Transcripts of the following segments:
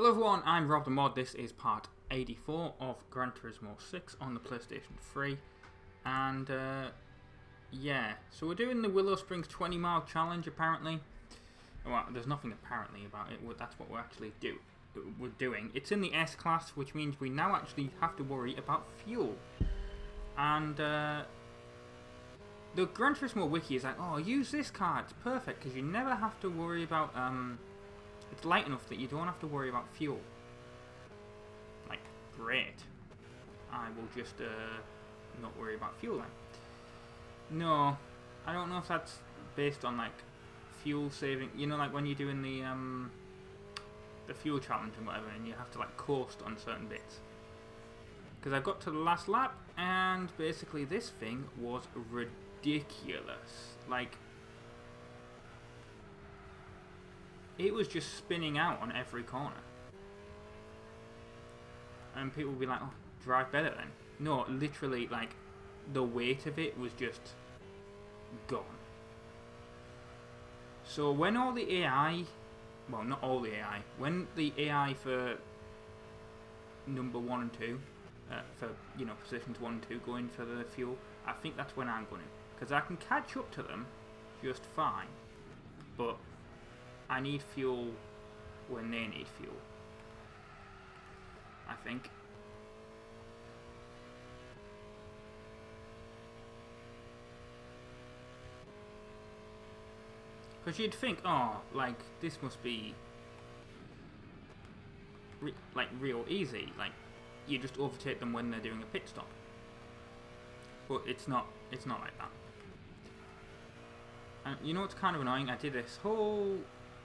Hello everyone, I'm RobtheMod. This is part 84 of Gran Turismo 6 on the PlayStation 3. And yeah, so we're doing the Willow Springs 20 mile challenge apparently. Well, there's nothing apparently about it, that's what we're actually doing. It's in the S class, which means we now actually have to worry about fuel. And the Gran Turismo wiki is like, oh, use this car, it's perfect, because you never have to worry about, it's light enough that you don't have to worry about fuel. Like, great. I will just, not worry about fuel then. No, I don't know if that's based on, like, fuel saving, you know, like when you're doing the fuel challenge and whatever, and you have to, like, coast on certain bits. Because I got to the last lap, and basically this thing was ridiculous. Like, it was just spinning out on every corner. And people would be like, oh, drive better then. No, literally, like, the weight of it was just gone. So when all the AI, well, not all the AI, when the AI for number 1 and 2, for, you know, positions 1 and 2 go in for the fuel, I think that's when I'm going in. Because I can catch up to them just fine. But I need fuel when they need fuel, I think. Because you'd think, oh, like, this must be like real easy, like you just overtake them when they're doing a pit stop. But it's not like that. And you know what's kind of annoying? I did this whole,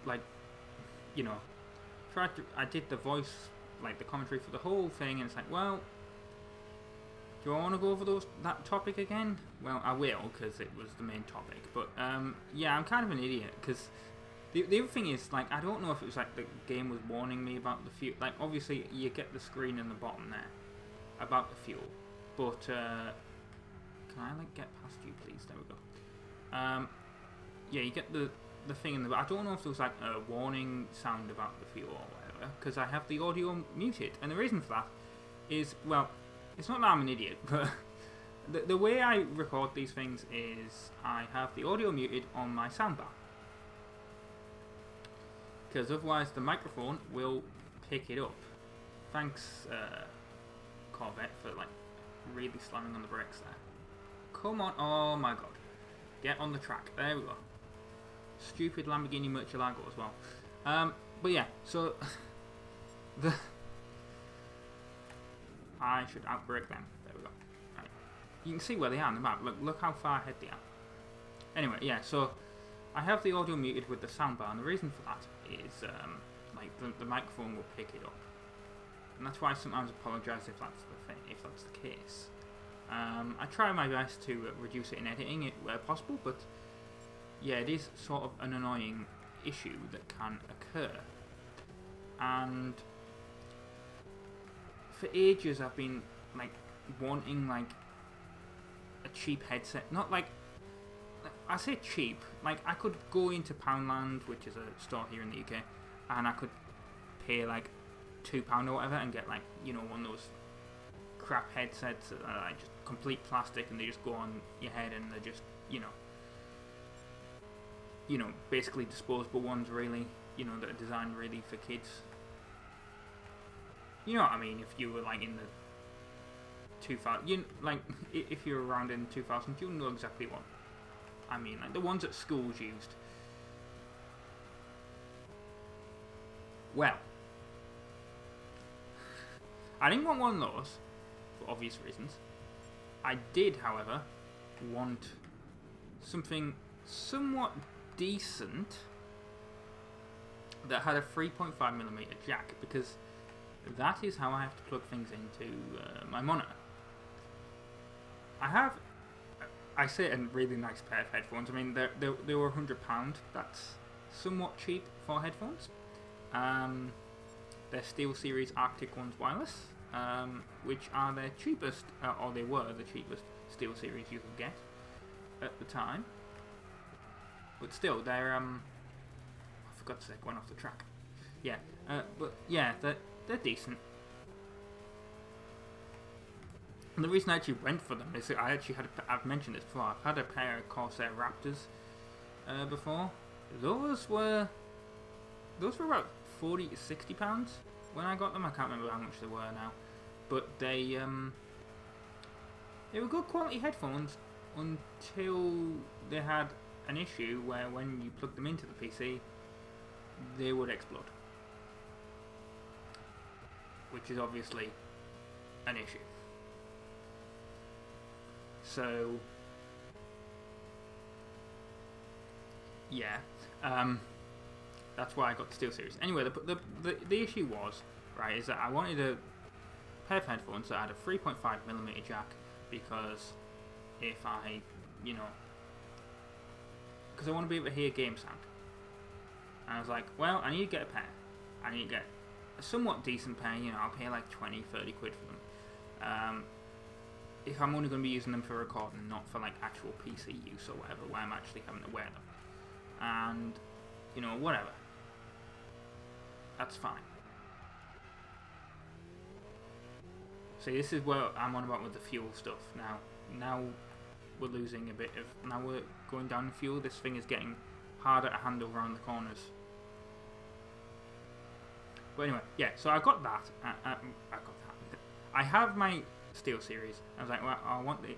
like, you know, I did the voice, like the commentary for the whole thing, and it's like, well, do I want to go over that topic again? Well, I will, because it was the main topic. But yeah, I'm kind of an idiot, because the other thing is, like, I don't know if it was like the game was warning me about the fuel. Like, obviously you get the screen in the bottom there about the fuel, but can I, like, get past you, please? There we go. Yeah, you get the thing in the. I don't know if there was like a warning sound about the fuel or whatever, because I have the audio muted, and the reason for that is, well, it's not that I'm an idiot, but the way I record these things is I have the audio muted on my soundbar, because otherwise the microphone will pick it up. Thanks, Corvette, for, like, really slamming on the brakes there. Come on, oh my god, get on the track. There we go. Stupid Lamborghini Murcielago as well. But yeah, so I should outbrake them. There we go. Right. You can see where they are on the map. Look how far ahead they are. Anyway, yeah, so I have the audio muted with the soundbar, and the reason for that is like the microphone will pick it up, and that's why I sometimes apologise if that's the thing, if that's the case. I try my best to reduce it in editing where possible, but yeah, it is sort of an annoying issue that can occur. And for ages I've been, like, wanting, like, a cheap headset. Not like, I say cheap, like, I could go into Poundland, which is a store here in the UK, and I could pay like £2 or whatever and get, like, you know, one of those crap headsets that are like just complete plastic and they just go on your head and they're just, you know, basically disposable ones, really, you know, that are designed really for kids. You know what I mean? If you were, like, in the 2000, like, if you were around in 2000, you'll know exactly what I mean. Like, the ones that schools used. Well, I didn't want one of those, for obvious reasons. I did, however, want something somewhat decent that had a 3.5mm jack, because that is how I have to plug things into my monitor. I say a really nice pair of headphones. I mean, they were £100. That's somewhat cheap for headphones. They're SteelSeries Arctic ones wireless, which are their cheapest, or they were the cheapest SteelSeries you could get at the time. But still, they're, for God's sake, went off the track. Yeah, But yeah, they're decent. And the reason I actually went for them is that I actually I've mentioned this before, I've had a pair of Corsair Raptors before. Those were about 40 to 60 pounds when I got them. I can't remember how much they were now, but they were good quality headphones until they had an issue where when you plug them into the PC, they would explode, which is obviously an issue. So yeah, that's why I got the SteelSeries. Anyway, the issue was, right, is that I wanted a pair of headphones that had a 3.5mm jack, because if I, because I want to be able to hear game sound. And I was like, well, I need to get a pair. I need to get a somewhat decent pair, I'll pay like 20, 30 quid for them. If I'm only going to be using them for recording, not for like actual PC use or whatever, where I'm actually having to wear them. And, whatever. That's fine. See, this is where I'm on about with the fuel stuff. Now we're losing a bit of... Now we're going down in fuel. This thing is getting harder to handle around the corners. But anyway, yeah, so I got that. I got that. I have my SteelSeries. I was like, well, I want these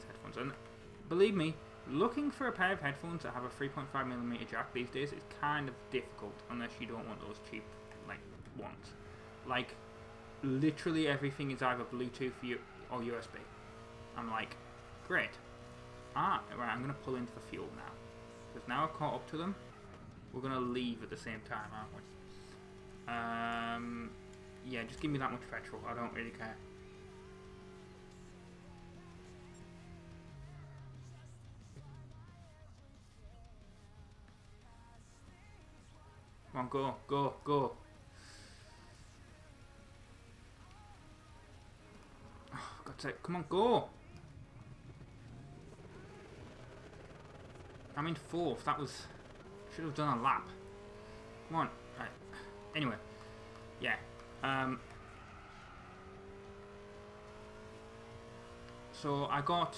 headphones. And believe me, looking for a pair of headphones that have a 3.5mm jack these days is kind of difficult, unless you don't want those cheap, ones. Literally everything is either Bluetooth or USB. I'm like, great. Right, I'm going to pull into the fuel now. Because now I've caught up to them, we're going to leave at the same time, aren't we? Yeah, just give me that much petrol. I don't really care. Come on, go, go, go. Oh, God's sake, come on, go. I'm in fourth. That was... Should have done a lap. Come on. Right. Anyway. Yeah. So I got...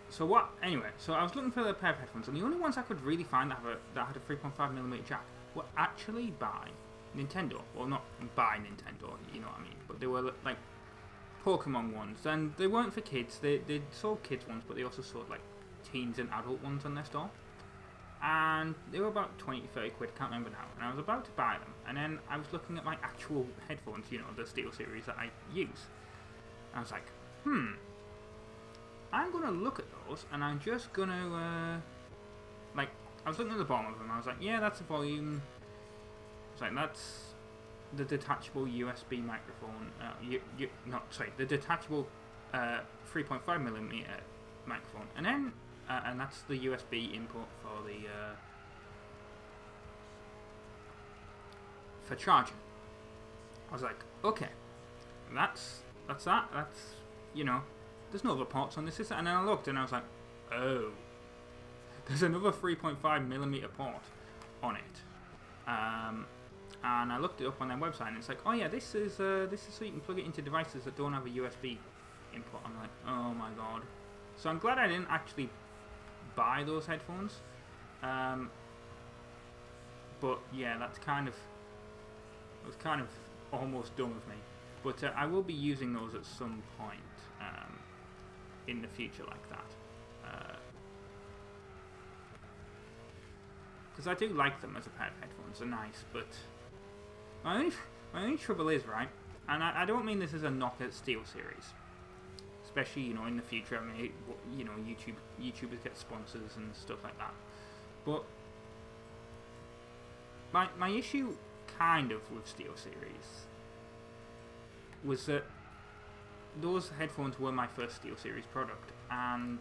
So what? Anyway, so I was looking for the pair of headphones, and the only ones I could really find that had a 3.5mm jack were actually by Nintendo. Well, not by Nintendo, you know what I mean. But they were like Pokemon ones, and they weren't for kids. They sold kids ones, but they also sold like teens and adult ones on their store. And they were about 20 to 30 quid, can't remember now. And I was about to buy them, and then I was looking at my actual headphones, the SteelSeries that I use. And I was like, I'm going to look at those, and I'm just going to, I was looking at the bottom of them, I was like, yeah, that's the volume. I was like, that's the detachable USB microphone, the detachable 3.5mm microphone, and then, and that's the USB input for the, for charging. I was like, okay, that's that, there's no other ports on this, is there? And then I looked and I was like, oh, there's another 3.5mm port on it. And I looked it up on their website, and it's like, oh yeah, this is so you can plug it into devices that don't have a USB input. I'm like, oh my god. So I'm glad I didn't actually buy those headphones. But yeah, it was kind of almost done with me. But I will be using those at some point in the future, like that. Because I do like them as a pair of headphones. They're nice, but my only trouble is, right, and I don't mean this as a knock at SteelSeries, especially in the future. I mean, YouTubers get sponsors and stuff like that. But my issue kind of with SteelSeries was that those headphones were my first SteelSeries product, and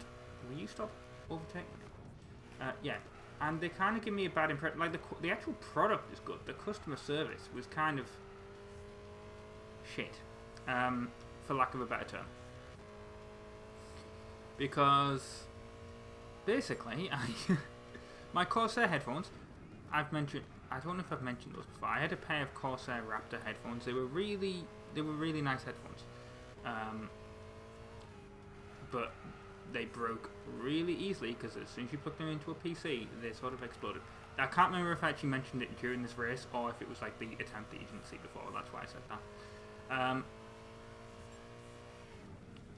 will you stop overtaking me? Yeah, and they kind of give me a bad impression. Like, the actual product is good, the customer service was kind of shit, for lack of a better term. Because basically, my Corsair headphones, I don't know if I've mentioned those before. I had a pair of Corsair Raptor headphones. They were really nice headphones. But they broke really easily because as soon as you put them into a PC, they sort of exploded. I can't remember if I actually mentioned it during this race or if it was like the attempt that you didn't see before. That's why I said that.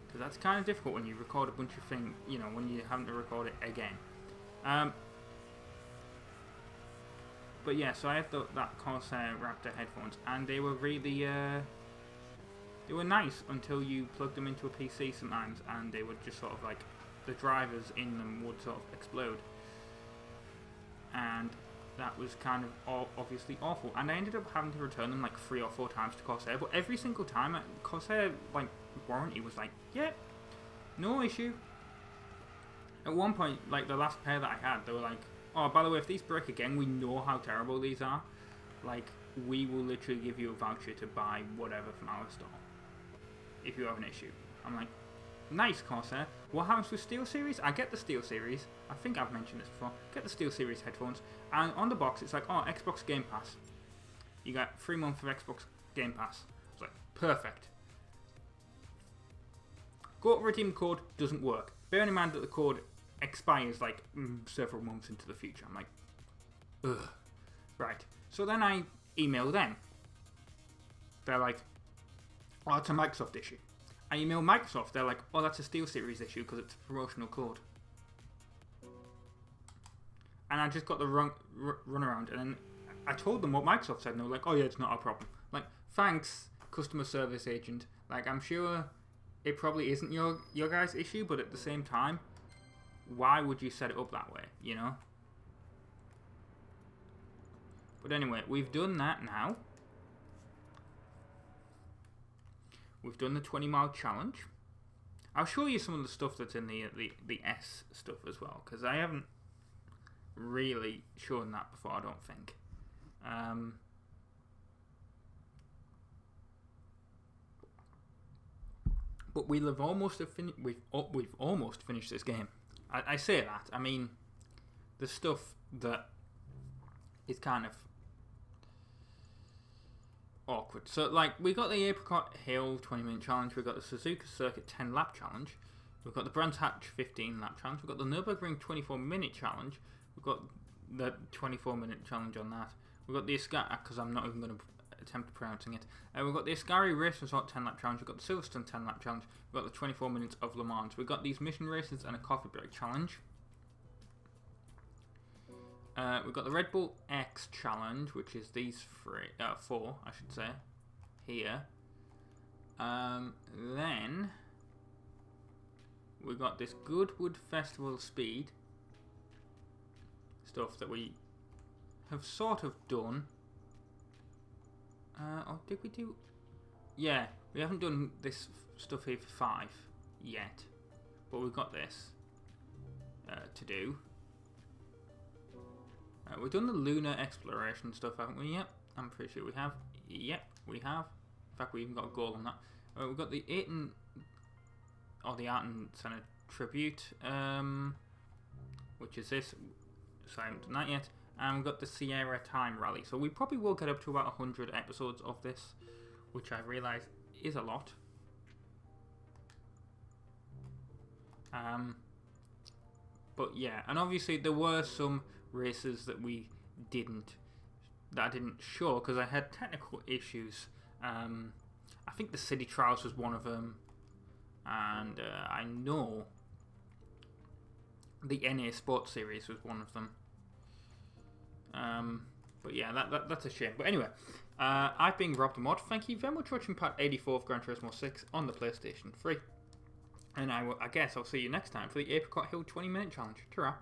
Because that's kind of difficult when you record a bunch of things, you know, when you're having to record it again. But yeah, so I have that Corsair Raptor headphones, and they were really, they were nice until you plugged them into a PC sometimes, and they would just sort of like, the drivers in them would sort of explode. And that was kind of obviously awful. And I ended up having to return them like 3 or 4 times to Corsair, but every single time, Corsair, like, warranty was like, yeah, no issue. At one point, like, the last pair that I had, they were like, oh, by the way, if these break again, we know how terrible these are. Like, we will literally give you a voucher to buy whatever from our store if you have an issue. I'm like, nice, Corsair. What happens with SteelSeries? I get the SteelSeries. I think I've mentioned this before. Get the SteelSeries headphones, and on the box it's like, oh, Xbox Game Pass. You got 3 months of Xbox Game Pass. It's like, perfect. Go to redeem the code, doesn't work. Bearing in mind that the code expires like several months into the future. I'm like, ugh. Right. So then I email them. They're like, oh, it's a Microsoft issue. I email Microsoft. They're like, oh, that's a SteelSeries issue because it's a promotional code. And I just got the wrong runaround. And then I told them what Microsoft said, and they were like, oh yeah, it's not our problem. Like, thanks, customer service agent. Like, I'm sure it probably isn't your guys' issue, but at the same time, why would you set it up that way, you know? But anyway, we've done that now. We've done the 20-mile challenge. I'll show you some of the stuff that's in the S stuff as well, because I haven't really shown that before, I don't think. But we've almost finished this game. I say that. I mean, the stuff that is kind of awkward. So, like, we got the Apricot Hill 20-minute challenge. We got the Suzuka Circuit 10-lap challenge. We've got the Brands Hatch 15-lap challenge. We've got the Nürburgring 24-minute challenge. We've got the 24-minute challenge on that. We've got the Ascari, because I'm not even going to attempt pronouncing it. We've got the Ascari Race Resort 10-lap challenge. We've got the Silverstone 10-lap challenge. We've got the 24 minutes of Le Mans. We've got these mission races and a coffee break challenge. We've got the Red Bull X challenge, which is these 4, I should say, here. Then we've got this Goodwood Festival Speed stuff that we have sort of done. Or did we do? Yeah, we haven't done this stuff here for 5 yet, but we've got this to do. We've done the lunar exploration stuff, haven't we? Yep, I'm pretty sure we have. Yep, we have. In fact, we even got a goal on that. We've got the Ayton, or the Arton Centre Tribute, which is this. So I haven't done that yet. And we've got the Sierra Time Rally. So we probably will get up to about 100 episodes of this, which I realise is a lot. But yeah, and obviously there were some races that I didn't show because I had technical issues. I think the City Trials was one of them, and I know the NA Sports Series was one of them. But yeah, that's a shame. But anyway, I've been RobtheMod. Thank you very much for watching part 84 of Gran Turismo 6 on the PlayStation 3. And I guess I'll see you next time for the Apricot Hill 20-minute challenge. Ta-ra!